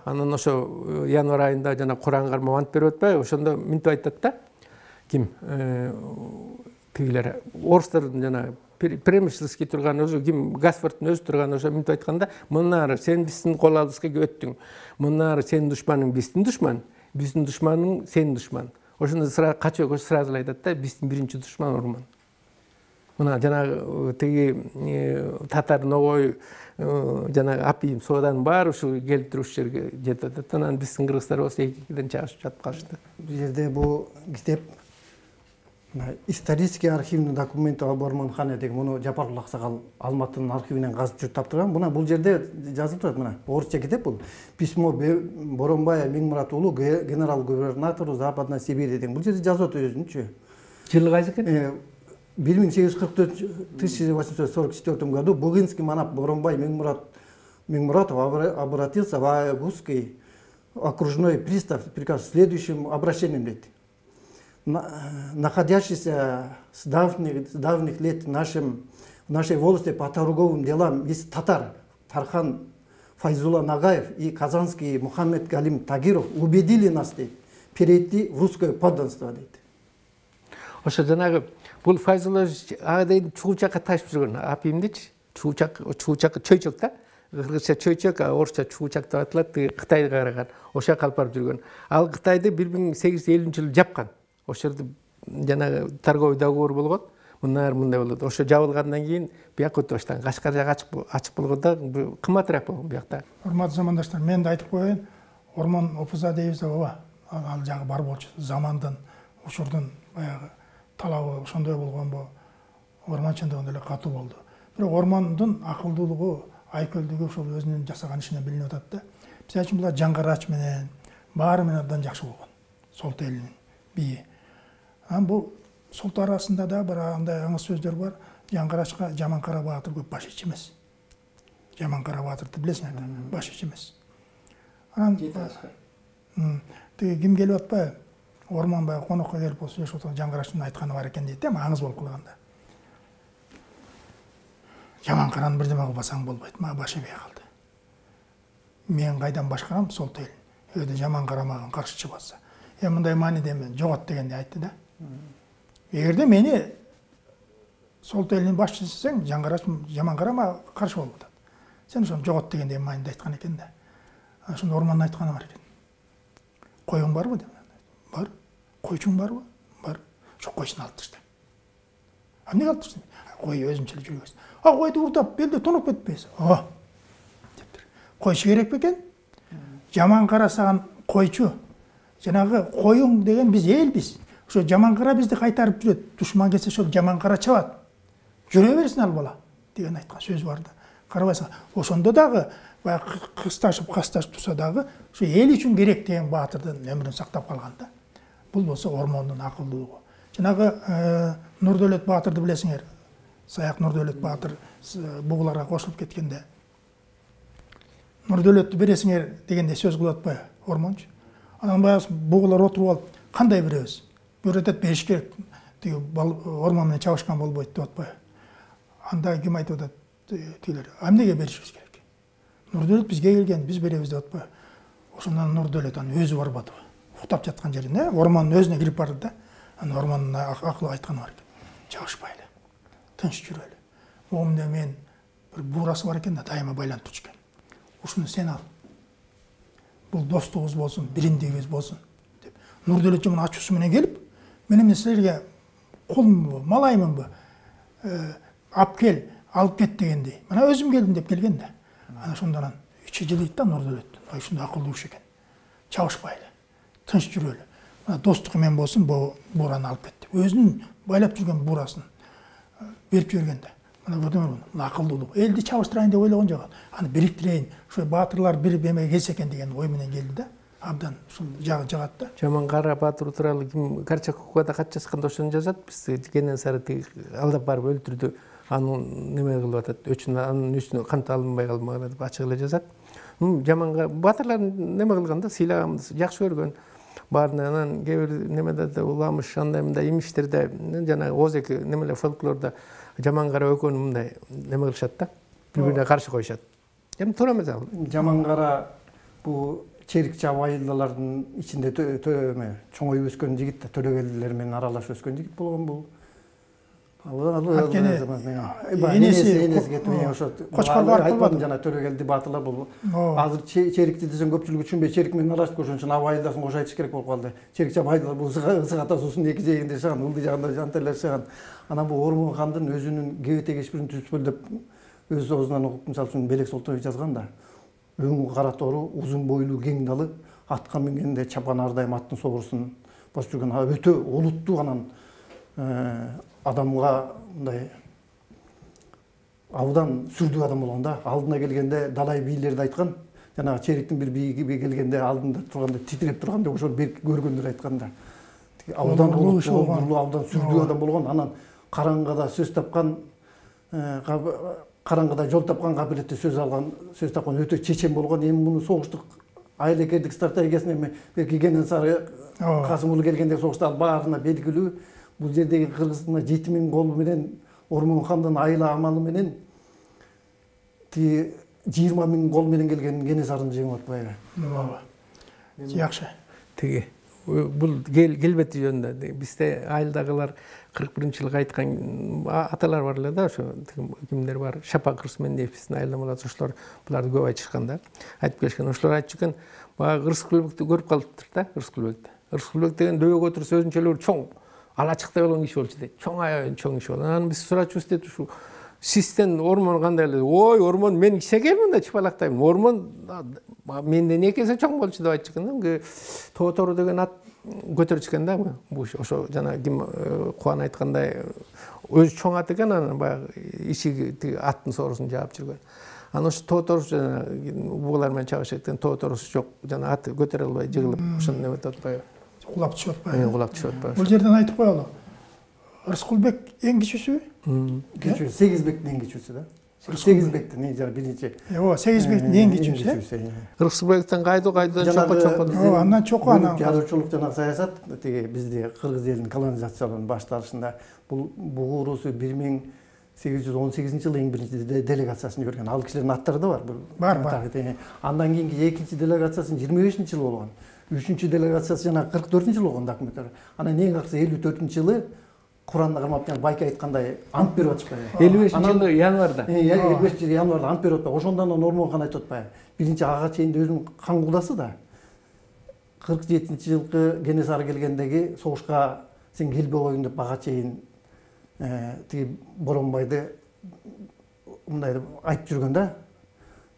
анан ошо январь айында жана Куран кармап ант берип атпайбы? Ошондо мынтип айтат да. Ким? Тигилер орустардын жана премьерский турган өзү ким Гасфордтун өзү турган ошо мынтип айтканда, мынары сен биздин кол алыска өттүң. Мынары сенин душманың биздин душман, биздин душманың сенин душман. Ошондо Качыбек сразу айтат да, биздин биринчи душман ормон. Мына жанагы тиги татар Ноғой жанагы апиим сооданын баары ушу келип туруш жерге жетип атат. Анан биздин кыргыздар болсо экиден чагышып жатып калышты. Бул жерде бул китеп исторический архивный документы об Ормон-хане деген муну Жапаркул Аксакал Алматынын архивинен казып жүрүп таптырган. Мына бул жерде жазылып турат, мына орусча китеп бул. Письмо Боронбая Миңмурат уулу генерал-губернатору Западной Сибири деген. Бул жерде жазып атат өзүнчү. Жылы кайсы экен? 1844 году Бугинский манап Боронбай Миңмуратов обратился в Аягузский окружной пристав приказ следующим обращением дейт. Находящийся с давних лет в нашей волости по торговым делам из татар Тархан Файзулла Нагаев и казанский Мухаммед Галим Тагиров убедили нас перейти в русское подданство дейт. Ошо жанагы бул Файзулла ага дейин чуучакка ташып жүргөн апиимдичи, чуучак чөйчөк да. Кыргызча чөйчөк, орусча чуучак деп аталат, Кытайга караган. Ошо калып барып жүргөн. Ал Кытайды 1850-жылы жапкан. Ошол жерде жанагы торговый договор болгон. мындай болот. Ошо жабылгандан кийин бияк өтө баштаган. Кашкар жак ачык болгондо кымбатыраак болгон биякта. Урматтуу замандаштар, мен да айтып коеюн, ормон опуза дейбиз ооба. Ал жагы бар болчу. Замандын, учурдун баягы талабы ошондой болгонбу? Орманчындыгында эле катуу болду. Бирок ормондун акылдуулугу, айкөлдүгү ошол өзүнүн жасаган ишине билинип атат да. Мисалы үчүн булар жаңгарач менен баары менен абдан жакшы болгон. Солто элинин бийи. Бул солто арасында да бир андай аңыз сөздөр бар. Жаңгарачка Жаманкара баатыр көп баш ич эмес. Жаманкара баатырды билесиңер да, баш ич эмес. Анан тиги ким келип атпайбы? Ормон баягы конокко келип болсо жашап отурган жаңгарачтын айтканы бар экен дейт да, аңыз болуп калганда. Жаманкараны бирдеме кылбасаң болбойт, мага баш ийбей калды. Мен кайдан башкарам солто элин. Өйдө Жаманкара мага каршы чыгып атса. Мындай мааниде эми жогот дегенди айтты да. Эгерде мени солто элинин башчысы десең, Жаманкара мага каршы болуп атат. Сен ошону жогот дегендей мааниде айткан экен да. Ошондо ормондун айтканы бар экен. Коюң барбы деп. Бар. Койчуң барбы? Бар. Ошо койчуну алып ташта. Эмнеге алып таштайсың? Кой өзүнчө эле жүрөбүз. Койду урдап, белде тонуп кетпейсиз. Дептир. Койчу керек бекен? Жаманкара саган койчу. Жанагы коюң деген биз элбиз. Ошо Жаманкара бизди кайтарып жүрөт. Душман келсе ошол Жаманкара чабат. Жүрө берсин ал бала деген айткан сөз бар да. Карабайсың, ошондо дагы баягы касташып турса дагы ошо эл үчүн керек деген баатырдын өмүрүн сактап калган да. Бул болсо ормондун акылдуулугу. Жанагы Нурдөлөт баатырды билесиңер. Саяк Нурдөлөт баатыр бугуларга кошулуп кеткенде Нурдөлөттү бересиңер дегенде сөз кылып атпайбы ормончу. Анан баягы бугулар отуруп алып, кандай беребиз? Бирөөтөт бериш керек. Тиги ормон менен чабышкан болбойт деп атпайбы. Анда ким айтып атат? Тигилер. Эмнеге беришибиз керек? Нурдөлөт бизге келген, биз беребиз деп атпайбы. Ошондон Нурдөлөт анын өзү барбадыбы? Уктап жаткан жерине, ормондун өзүнө кирип барды да. Анан ормондун акылы айтканы бар экен. Чабышпайлы. Тынч жүрөлү. Момунда мен бир буурасы бар экен да, дайыма байланып турчу экен. Ушуну сен ал. Бул достугубуз болсун, бириндигибиз болсун деп. Нурдөлөт жаман ачуусу менен келип, мен силерге кулмунбу, малаймынбы? Алып кел, алып кет дегендей. Мына өзүм келдим деп келген да. Анан ошондон ичи жылыйт да Нурдөлөт. Ушундай акылдуу киши экен. Чабышпайлы. Тынч жүрөлү. Мына достугу менен болсун, буураны алып кет деп. Өзүнүн байлап жүргөн буурасын берип жиберген да. Мына акылдуулук. Элди чабыштырайын деп ойлогон жок. Аны бириктирейин, ошо баатырлар бир бемеге келсе экен деген ой менен келди да. Абдан ушул жагат да. Жаманкара баатыр тууралуу ким Карчакукада кат жазганда ошону жазат. Биз кенен сары алдап барып өлтүрдү. Анын неме кылып атат, анын үчүнө кантип алынбай калмаган деп ачык эле жазат. Жаманкара баатырларын неме кылганда, сыйлаганбыз, жакшы көргөн. Баарына анан кээ бир немеде да уламыш андай мындай имиштерде, жана озеки немелер фольклордо Жаманкара экөөнү мындай неме кылышат да. Бири-бирине каршы коюшат. Туура эмес ал. Жаманкара бул черикчи абайлардын ичинде чоңоюп өскөн жигит да, төрөгелдилер менен аралашып өскөн жигит болгон бул. Энеси ошо Кочкорго айтпадым жана төрөгелди баатырлар бул. Азыр черикти десең көпчүлүк түшүнбөй черик менен аралашып көрүшөн үчүн абайларсын кошо айтыш керек болуп калды. Черикчи абайлар бул ысык суусунун эки жээгинде жашаган, ылдый жагында жантелер жашаган. Анан бул Ормон хандын өзүнүн кебете кечпирин түзүлдөп өз оозунан угуп, мисалы үчүн Белек Солтоевич жазган да. Өң кара тору, узун бойлуу, кең далы, атка мингенде чапан ар дайым аттын согурусун басып жүргөн өтө олуттуу анан адамга мындай абдан сүрдүү адам болгон да. Алдына келгенде далай бийлерди айткан. Жана чериктин бир бийиги келгенде алдында турганда титиреп турганда ошол бир көргөндөр айткан да. Абдан олуттуу, абдан сүрдүү адам болгон. Анан караңгыда сөз тапкан, караңгыда жол тапкан, кабилетте сөз тапкан өтө чечен болгон. Эми муну согуштук айлакердик стратегиясын эми кенен сары Касым уулу келгенде согушта ал баарына белгилүү. Бул жердеги кыргыздын 7000 колу менен Ормон хандын айла амалы менен 20.000 кол менен келген Кенесарыны жеңип атпайбы? Ооба. Жакшы. Тиги бул келбети жөнүндө бизде айылдагылар 41-жылы айткан аталар бар эле да, ошо кимдер бар? Шапак Кырсмендиев биздин айламалар, ошолор буларды көп айтышкан да. Айтып келишкен, ошолор айтчу экен, баягы Ырскүлбекти көрүп калыптыр да, Ырскүлбек деген дөбөгө отурса өзүнчөлөр чоң алачыкта болгон киши болчу дейт. Чоң аябын чоң иш болот. Анан биз сурачубуз дейт, ушу сизден ормон кандай эле? Ой, ормон мен кичекеймин да чыпалактайм. Ормон менден 2 эсе чоң болчу деп айтчу экен. Тотору деген ат көтөрүп чыккан да. Бу ошо жана Кубан айткандай өзү чоң ат экен, анан баягы ишиги аттын соорусун жаап жүргөн. Анан ошо тоторус жана бугалар менен чабышат экен. Тоторус жок, жана аты көтөрө албай жыгылып, ошону неметип атпайбы? Кулап түшүп атпайбы? Кулап түшүп атпайбы? Бул жерден айтып коелу. Рыскулбек эң кичүүсүбү? Кичүү, Сегизбектин эң кичүүсү да. Сегизбектин жана биринчи. Ооба, Сегизбектин эң кичүүсү. Рыскулбектен кайдан чоңко. Андан чоңко анан жазуучулук жана саясат тиги бизди кыргыз элин колонизациялоонун башталышында бул бугу уруусу 1818-жылы эң биринчи делегациясын жиберген. Ал кишилердин аттары да бар. Бар. Андан кийинки экинчи делегациясын 25-жылы болгон. Үчүнчү делегациясы жана 44-жылы болгон документтер. Анан эң акыркысы 54-жылы Куранды кармап жана байка айткандай ант берип атышпайбы? 55-жылы январда. 55-жылы январда ант берип атпайбы? Ошондон Ормон айтып атпайбы? Биринчи ага чейин өзүнүн кан кудасы да. 47-жылкы Кенесары келгендеги согушка сен келбей койгун деп ага чейин тиги Боронбайды мындай айтып жүргөн да.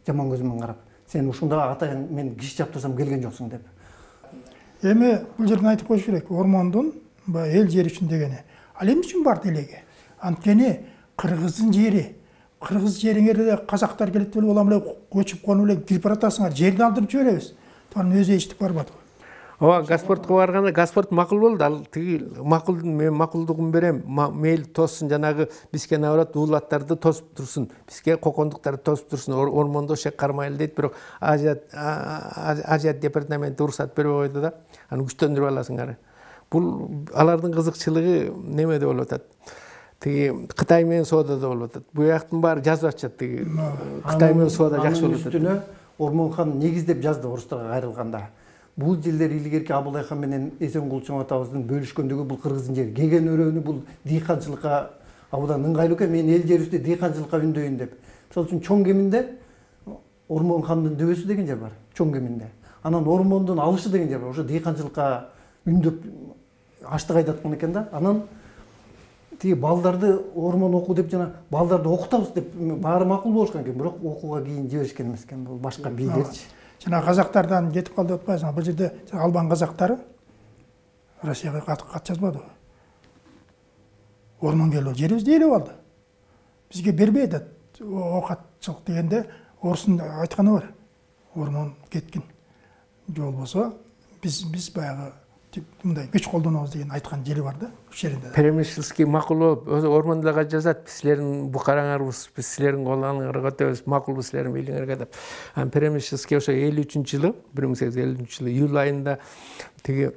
Жаман көзү менен карап. Сен ушунда атайын мен киш жаптырсам келген жоксуң деп. Эми бул жерден айтып коюш керек. Ормондун эл жери үчүн дегени. Ал эмне үчүн бар делеги? Анткени кыргыздын жери. Кыргыз жериңе эле казактар келет деп улам эле көчүп конуп эле кирип баратасыңар. Жерди алдырып жиберебиз. Туганын өзү эчтик барбады. Ооба, Гаспортко барганда Гаспорт макул болду. Ал тиги мен макулдугун берем. Мейли тоссун, жанагы бизге наоборот уулаттарды тосуп турсун. Бизге кокондуктарды тосуп турсун. Ормондо шек кармайлы дейт, бирок Азия департаменти уруксат бербей койду да. Аны күчтөндүрүп аласыңар. Бул алардын кызыкчылыгы немеде болуп атат. Тиги Кытай менен соодада болуп атат. Бу жактын баары жазып атышат тиги Кытай менен соода жакшы болуп атат. Үстүнө Ормон хан негиздеп жазды орустарга кайрылганда. Бул жерлер илгерки Абылай хан менен Эсенгул чоң атабыздын бөлүшкөндүгү бул кыргыздын жери. Кеген өрөөнү бул дыйканчылыкка абдан ыңгайлуу экен. Мен эл жерибизде дыйканчылыкка үндөйүн деп. Мисалы үчүн Чоң Кеминде Ормон хандын дөбөсү деген жер бар. Чоң Кеминде. Анан Ормондун алышы деген жер бар. Ошо дыйканчылыкка үндөп аштык айдаткан экен да. Анан тиги балдарды Ормон оку деп жана балдарды окутабыз деп баары макул болушкан экен. Бирок окууга кийин жиберишкен эмес экен. Бул башка бийлерчи. Жана казактардан кетип калды деп атпайсыңар. Бул жерде албан казактары Россияга кат жазбады. Ормон келип жерибизди ээлеп алды. Бизге бербей да окатчылык дегенде орустун айтканы бар. Ормон кеткин. Же болбосо биз баягы мындай күч колдонобуз деген айткан жери бар да, ушул жеринде. Перемишлский макул болуп, Ормондога жазат, силердин букараңарыбыз, биз силердин колуңарга өтөбүз, макулбуз силердин бийлигиңерге деп. Перемишлский ошо 53-жылы, 1853-жылы июль айында тиги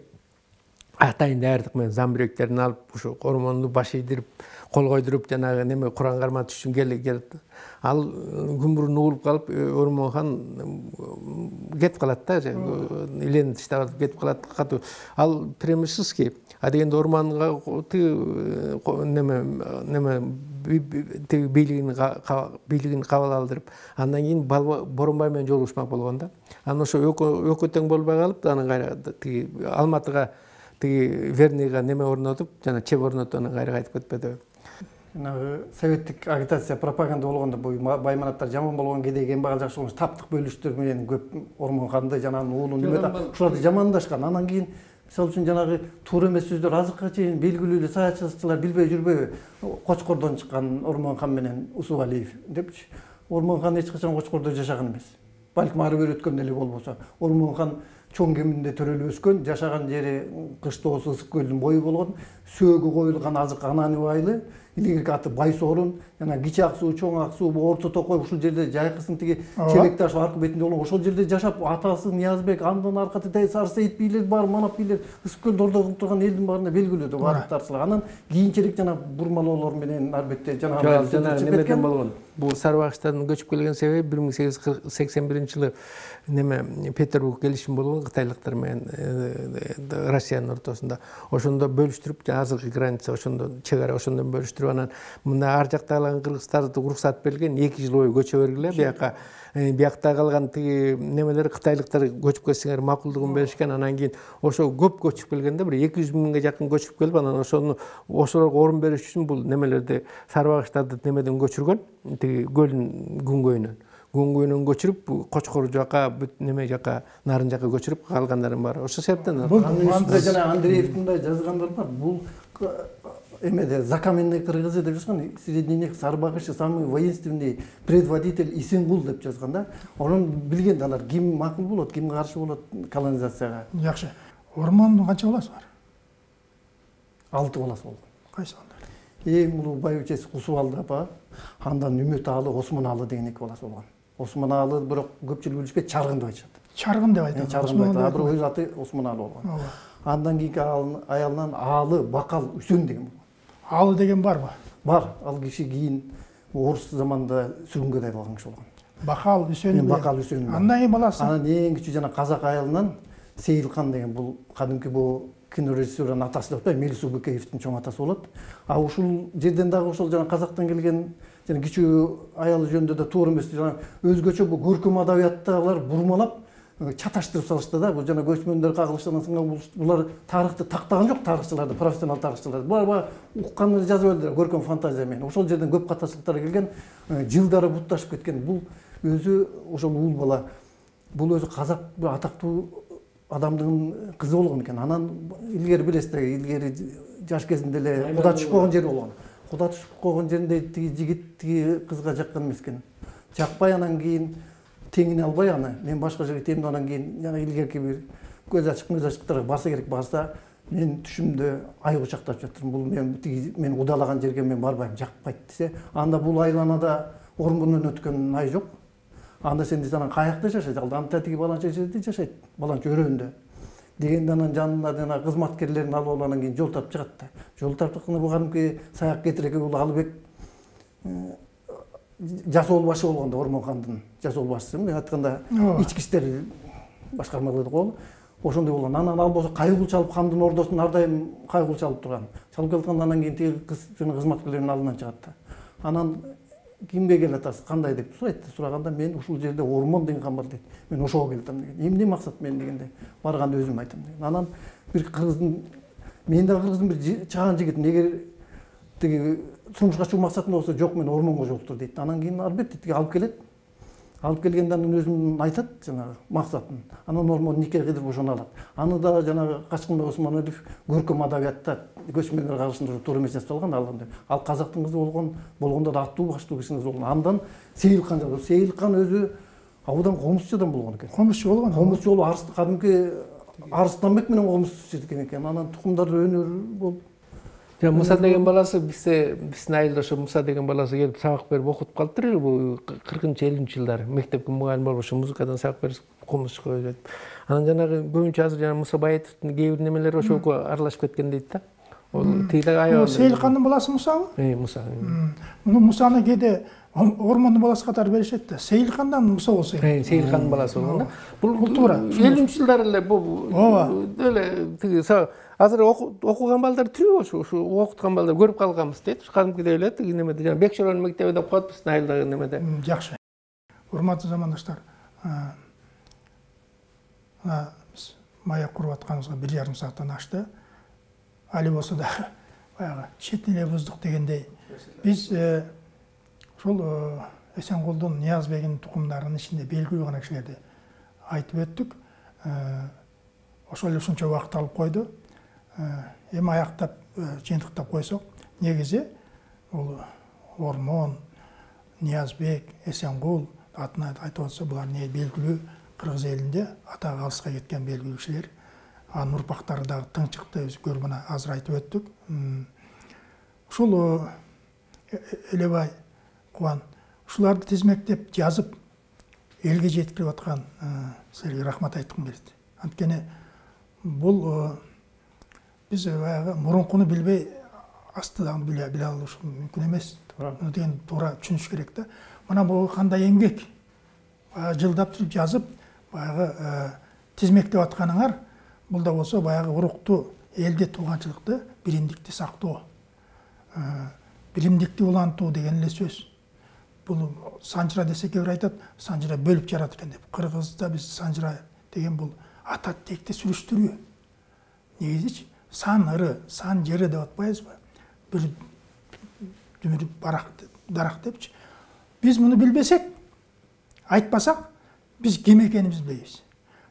атайын даярдык менен замбиректерин алып, ушу Ормонду баш ийдирип, кол койдуруп, жанагы неме Куран карматыш үчүн келет. Ал күн мурун угулуп калып, Ормон хан кетип калат да, илени таштап кетип калат. Ал Перемишлский, а дегенде Ормонго неме бийлигин кабыл алдырып, андан кийин Боронбай менен жолугушмак болгон да. Анан ошо экөө тең болбой калып, анан кайра тиги Алматыга тиги Верныйга неме орнотуп, жана чеп орнотуп, анан кайра кайтып кетпеди. Советтик агитация, пропаганда болгондо бул байманаттар жаман болгон кедей кембагал жакшы болгон таптык бөлүштөр менен көп Ормон ханды жана уулун ушуларды жамандашкан. Анан кийин мисалы үчүн жанагы туура эмес сөздөр азыркыга чейин белгилүү эле саясатчылар билбей жүрбөйбү? Кочкордон чыккан Ормон хан менен Усубалиев депчи. Ормон хан эч качан Кочкордо жашаган эмес. Балким ары бери өткөн эле болбосо. Ормон хан Чоң Кеминде төрөлүп өскөн, жашаган жери Кыштоосу Ысык көлдүн бою болгон, сөөгү коюлган азыркы Ананы байлы, илгерки аты Байсорун, жана Кичи Ак суу, Чоң Ак суу, Орто Токой ушул жерде жайкысын тиги Челекташ аркы бетинде болгон, ошол жерде жашап атасы Ниязбек, андан аркаты Сарсейит бийлер бар, Манап бийлер, Ысык көлдү ордо кылып турган элдин баарына белгилүү да барыктарчылар. Анан кийинчерээк жана бурмалоолор менен албетте жана немеден болгон. Бул Сарыбагычтан көчүп келген себеби 1881-жылы неме Петербург келишим болгон кытайлыктар менен Россиянын ортосунда. Ошондо бөлүштүрүп, азыркы граница ошондо чек ара ошондон бөлүштүрүп көчтүрүп анан мына ар жакта калган кыргызстарды уруксат берилген 2 жыл бою көчө бергиле бияка. Биякта калган тиги немелер кытайлыктар көчүп кетсеңер макулдугун беришкен. Анан кийин ошо көп көчүп келгенде бир 200 миңге жакын көчүп келип, анан ошолорго орун бериш үчүн бул немелерди сарбагычтарды немеден көчүргөн, тиги көлдүн күнгөйүнөн көчүрүп, Кочкор жака, бүт неме жака, Нарын жака көчүрүп калгандарын бар. Ошо себептен жана Андреевдин да жазгандар бар. Бул эмеде закаменный кыргызы деп жазган, средневек сарбагычы, самый воинственный предводитель Исенгул деп жазган да. Онун билген алар ким макул болот, ким каршы болот колонизацияга. Жакшы. Ормондун канча баласы бар? 6 баласы болду. Кайсы балдар? Эң улуу байбичеси Кусубалды апа, андан Үмүт аалы, Осмон аалы деген 2 баласы болгон. Осмон аалы бирок көпчүлүк билишпейт, Чаргын деп айтышат. Чаргын деп айтат. Чаргын деп айтат. Бирок өз аты Осмон аалы болгон. Андан кийинки аялынан аалы Бакал Үсөн деген болгон. Алы деген барбы? Бар. Ал киши кийин орус заманында сүргүнгө дайрылган киши болгон. Бакал Үсөн. Бакал Үсөн. Андан кийин баласы? Анан эң кичүү жана казак аялынан Сейилкан деген бул кадимки бул кинорежиссердин атасы деп атпайбы, Мелис Убекеевдин чоң атасы болот. А ушул жерден дагы ошол жана казактан келген жана кичүү аялы жөнүндө да туура эмес, жана өзгөчө бул көркөм адабияттагылар бурмалап чаташтырып салышты да. Бул жана көчмөндөр кагылыштан сынган булар тарыхты тактаган жок, тарыхчыларды, профессионал тарыхчыларды. Булар укканды жазып элдер көркөм фантазия менен. Ошол жерден көп катачылыктар келген, жылдары бутташып кеткен. Бул өзү ошол уул бала, бул өзү казак атактуу адамдын кызы болгон экен. Анан илгери билесиздер, илгери жаш кезинде эле куда түшүп койгон жери болгон. Куда түшүп койгон жеринде тиги жигит тиги кызга жаккан эмес экен. Жакпай анан кийин теңине албай аны, мен башка жерге кетем, анан кийин жана илгерки бир көз ачыктарга барса керек, барса мен түшүмдө ай кучактап жатырмын. Бул мен удалаган жерге мен барбайм, жакпайт десе, анда бул айланада Ормондон өткөн ай жок. Анда сен дейсиң, анан каякта жашайт, анда тиги баланча жерде жашайт, баланча өрөөндө. Дегенде анан жанына жана кызматкерлерин алып алып анан кийин жол тартып чыгат да. Жол тартып чыкканда бул кадимки саяк кетиреги бул Алыбек жасоол башы болгондо, Ормон хандын жасоол башчысы, мен айтканда ички иштер башкармалыгы деп коелу. Ошондой болгон. Анан ал болсо кайгыл чалып хандын ордосун ар дайым кайгыл чалып турган. Чалып келатканда анан кийин тиги кыз жана кызматкерлеринин алдынан чыгат да. Анан кимге келатасыз, кандай деп сурайт. Сураганда мен ушул жерде Ормон деген хан бар дейт. Мен ошого келдим деген. Эмне максат мен дегенде, барганда өзүм айтам деген. Анан бир кыргыздын, мен да кыргыздын бир чаган жигитим, эгер тиги турмушка чыгуу максатында болсо, жок мен Ормонго жолуктур дейт. Анан кийин албетте тиги алып келет. Алып келгенде анан өзүм айтат жанагы максатын. Анан Ормон нике кыдырып ошону алат. Аны да жанагы Качкынбай Осмонович көркөм адабиятта көчмөндөр кагылышында туура эмес жазып алган. Ал казактын кызы болгондо да аттуу баштуу кишинин кызы болгон. Андан Сейилкан жазып. Сейилкан өзү абудан комузчудан болгон экен. Комузчу болгон. Комузчу болуп кадимки Арыстанбек менен комузчу экен. Анан тукумдары өнөр болуп. Муса деген баласы биздин айылда ошо Муса деген баласы келип сабак берип окутуп калыптыр. Бул 40-50 жылдары мектепке мугалим болуп ошо музыкадан сабак берип комузчуга өтүп. Анан жанагы көбүнчө азыр жана Муса Баетовдун кээ бир немелери ошого аралашып кеткен дейт да. Ол тиги аябай. Сейилкандын баласы Мусабы? Муса. Муну Мусаны кээде Ормондун баласы катары беришет да. Сейилкандан Муса болсо. Сейилкандын баласы болгон да. Бул туура. 50-жылдары эле бул эле тиги азыр окуган балдар тирүү ошо окуткан балдар көрүп калганбыз дейт. Кадимкидей эле тиги немеде жана Бекшорон мектеби деп коет биздин айылдагы немеде. Жакшы. Урматтуу замандаштар, биз маяк куруп атканыбызга 1,5 сааттан ашты. Али болсо да баягы чет эле буздук дегендей. Биз ошол Эсенгулдун, Ниязбегин тукумдарынын ичинде белгилүү гана кишилерди айтып өттүк. Ошол эле ушунча убакыт алып койду. Эми аяктап жыйынтыктап койсок, негизи бул Ормон, Ниязбек, Эсенгул атын айтып атса, булар не белгилүү кыргыз элинде атагы алыска кеткен белгилүү кишилер. Анын урпактары дагы тыңчыкты, өзгөр мына азыр айтып өттүк. Ушул Элебай, Кубан, ушуларды тизмектеп жазып элге жеткирип аткан силерге рахмат айткым келет. Анткени бул биз баягы мурункуну билбей астыдан биле алыш мүмкүн эмес. Муну деген туура түшүнүш керек да. Мына бул кандай эмгек, жылдап туруп жазып, баягы тизмектеп атканыңар, бул да болсо баягы урукту, элде тууганчылыкты, биримдикти сактоо. биримдикти улантуу деген эле сөз. Бул санжыра десе кейбир айтат, санжыра бөлүп жарат экен деп. Кыргызда биз санжыра деген бул ата текти сүрүштүрүү. Негизичи сан ыры, сан жыры деп атпайбызбы? Бир дүмүр дарак депчи. Биз муну билбесек, айтпасак, биз ким экенибизди билбейбиз.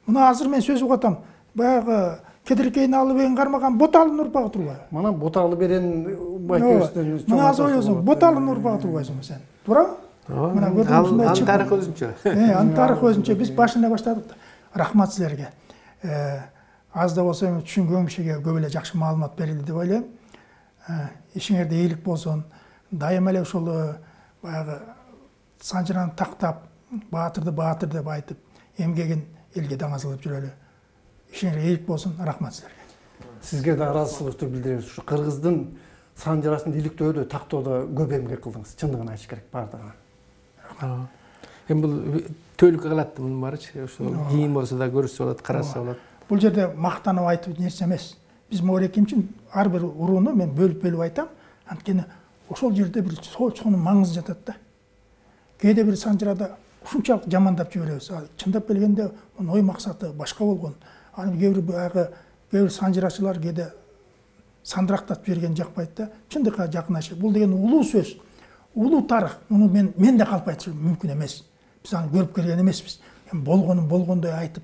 Мына азыр мен сөз угатам. Баягы Кедиркейин Алыбегин кармаган Боталын урпагы турбайбы? Мына Боталы берен байкебизден мына азыр ойлосоң, Боталын урпагы турбайсыңбы сен? Туурабы? Мына көрдүң ушундай чык. Тарых өзүнчө. Анын тарыхы өзүнчө. Биз башында баштадык да. Рахмат силерге. Аз да болсо түшүнгөн кишиге көп эле жакшы маалымат берилди деп ойлойм. Ишиңерде ийгилик болсун. Дайыма эле ушул баягы санжыраны тактап, баатырды баатыр деп айтып, эмгегин элге даңазалап жүрөлү. Ишиңерге ийгилик болсун. Рахмат силерге. Сизге да ыраазычылык билдиребиз. Ушу Кыргыздын санжырасын иликтөөдө, тактоодо көп эмгек кылдыңыз. Чындыгын айтыш керек бардыгына. Эми бул төлкө кылат мунун баарычы. Ошо кийин болсо да көрүшсө болот, караса болот. Бул жерде мактанып айтып нерсе эмес. Биз Моореким үчүн ар бир урууну мен бөлүп айтам. Анткени ошол жерде бир сонун маңызы жатат да. Кээде бир санжырада ушунчалык жамандап жиберебиз. Чындап келгенде мунун ой максаты башка болгон. Аны кээ бир санжырачылар кээде сандырактап жиберген жакпайт да. Чындыкка жакынашып. Бул деген улуу сөз. Улуу тарых. Муну мен да калп айтышым мүмкүн эмес. Биз аны көрүп келген эмеспиз. Болгонун болгондой айтып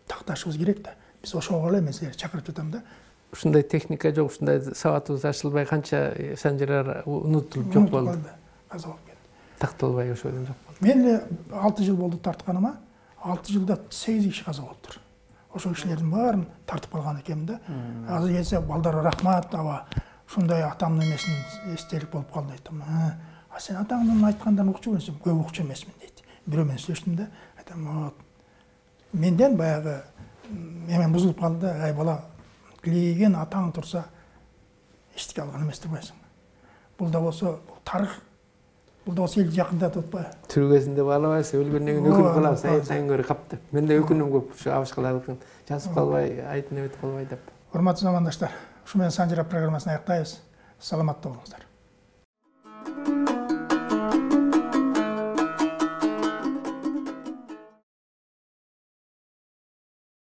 такташыбыз керек да. Биз ошого эле мен силерди чакырып жатам да. Ушундай техника жок, ушундай сабатыбыз ачылбай канча санжыралар унутулуп жок болду. Каза болуп кетти. Такталбай ошодон жок болду. Мен эле 6 жыл болду тартканыма. 6 жылда 8 киши каза болуптур. Ошол кишилердин баарын тартып калган экенмин да. Азыр келсе балдарга рахмат, аба ушундай атамдын эмесин эстелик болуп калды айтам. Сен атаңдын айткандарын укчу көрсөм, көп укчу эмесмин дейт. Бирөө менен сүйлөштүм да, айтам, менден баягы эмен бузулуп калды да, ай бала, килейген атаң турса, эчтеке алган эмес турбайсың. Бул да болсо тарых, бул да болсо элди жакындатып атпайбы? Түргөзүндө баалабайсың, өлгөндөн кийин өкүнүп калабыз, айтсаң көрө кап деп. Мен да өкүнөм көп, ушу абышкалардыкын жазып калбай, айтын эметип калбай деп. Урматтуу замандаштар, ушу менен санжыра программасын аяктайбыз. Саламатта болуңуздар.